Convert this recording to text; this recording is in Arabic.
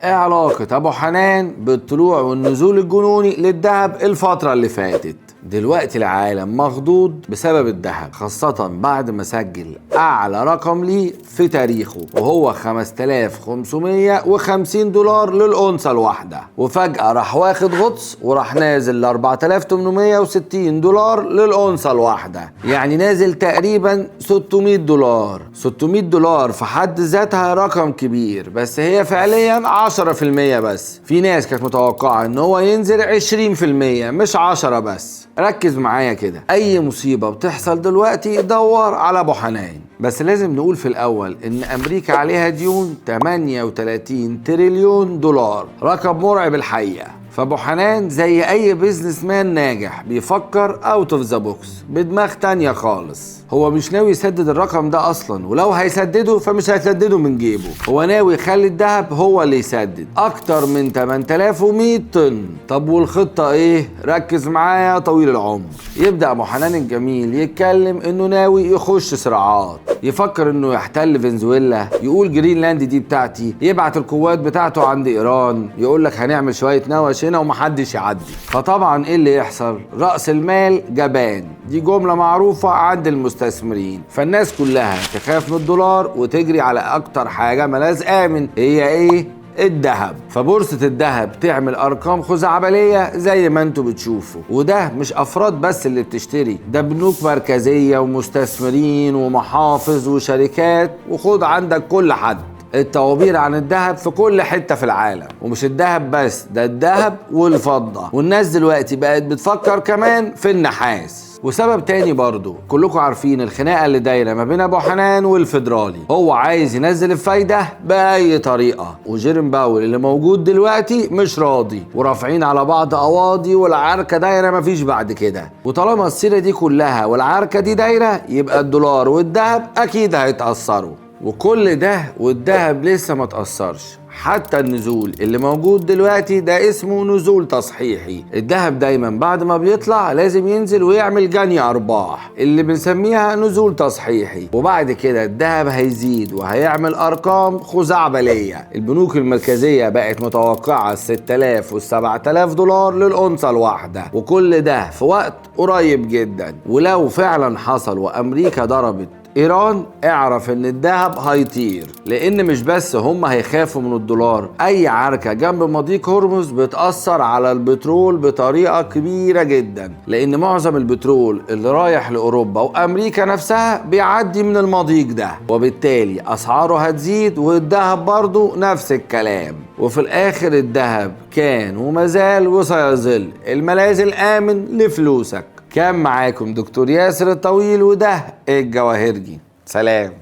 ايه علاقة ابو حنان بالطلوع والنزول الجنوني للذهب الفترة اللي فاتت؟ دلوقتي العالم مخضوض بسبب الذهب، خاصة بعد ما سجل اعلى رقم ليه في تاريخه وهو 5550 دولار للأونصة الواحدة، وفجأة راح واخد غطس وراح نازل ل 4860 دولار للأونصة الواحدة، يعني نازل تقريبا 600 دولار. 600 دولار في حد ذاتها رقم كبير، بس هي فعليا 10% بس. في ناس كانت متوقعة ان هو ينزل 20% مش 10 بس. ركز معايا كده، اي مصيبة بتحصل دلوقتي دور على ابو حنان. بس لازم نقول في الاول ان امريكا عليها ديون 38 تريليون دولار، رقم مرعب الحقيقة. فابو حنان زي اي بيزنس مان ناجح بيفكر اوت اوف ذا بوكس بدماغ تانية خالص. هو مش ناوي يسدد الرقم ده اصلا، ولو هيسدده فمش هيسدده من جيبه، هو ناوي يخلي الذهب هو اللي يسدد اكتر من 8100 طن. طب والخطة ايه؟ ركز معايا طويل العمر. يبدأ ابو حنان الجميل يتكلم انه ناوي يخش صراعات، يفكر انه يحتل فنزويلا، يقول جرينلاند دي بتاعتي، يبعت القوات بتاعته عند ايران، يقول لك هنعمل شوية نوش هنا ومحدش يعدي. فطبعا ايه اللي يحصل؟ رأس المال جبان، دي جملة معروفة عند المستثمرين، فالناس كلها تخاف من الدولار وتجري على اكتر حاجة ملاذ امن، هي ايه؟ الذهب. فبورصة الذهب تعمل ارقام خزعبلية زي ما انتوا بتشوفوا، وده مش افراد بس اللي بتشتري، ده بنوك مركزية ومستثمرين ومحافظ وشركات، وخد عندك كل حد. الطوابير عن الذهب في كل حتة في العالم، ومش الذهب بس، ده الذهب والفضة، والناس دلوقتي بقت بتفكر كمان في النحاس. وسبب تاني برضو، كلكم عارفين الخناقة اللي دايرة ما بين ابو حنان والفيدرالي، هو عايز ينزل الفايدة بأي طريقة، وجيرين باول اللي موجود دلوقتي مش راضي، ورافعين على بعض قواضي، والعركة دايرة مفيش بعد كده. وطالما السيرة دي كلها والعركة دي دايرة، يبقى الدولار والذهب اكيد هيتأثروا. وكل ده والذهب لسه ما تأثرش. حتى النزول اللي موجود دلوقتي ده اسمه نزول تصحيحي. الذهب دايما بعد ما بيطلع لازم ينزل ويعمل جني ارباح، اللي بنسميها نزول تصحيحي، وبعد كده الذهب هيزيد وهيعمل ارقام خزعبليه. البنوك المركزيه بقت متوقعه 6000 و 7000 دولار للأونصة الواحده، وكل ده في وقت قريب جدا. ولو فعلا حصل وامريكا ضربت ايران، اعرف ان الذهب هيطير، لان مش بس هم هيخافوا من الدولار، اي عركة جنب مضيق هرمز بتأثر على البترول بطريقة كبيرة جدا، لان معظم البترول اللي رايح لاوروبا وامريكا نفسها بيعدي من المضيق ده، وبالتالي اسعاره هتزيد، والذهب برضو نفس الكلام. وفي الاخر الذهب كان ومازال وسيظل الملاذ الامن لفلوسك. كان معاكم دكتور ياسر الطويل، وده الجواهرجي. سلام.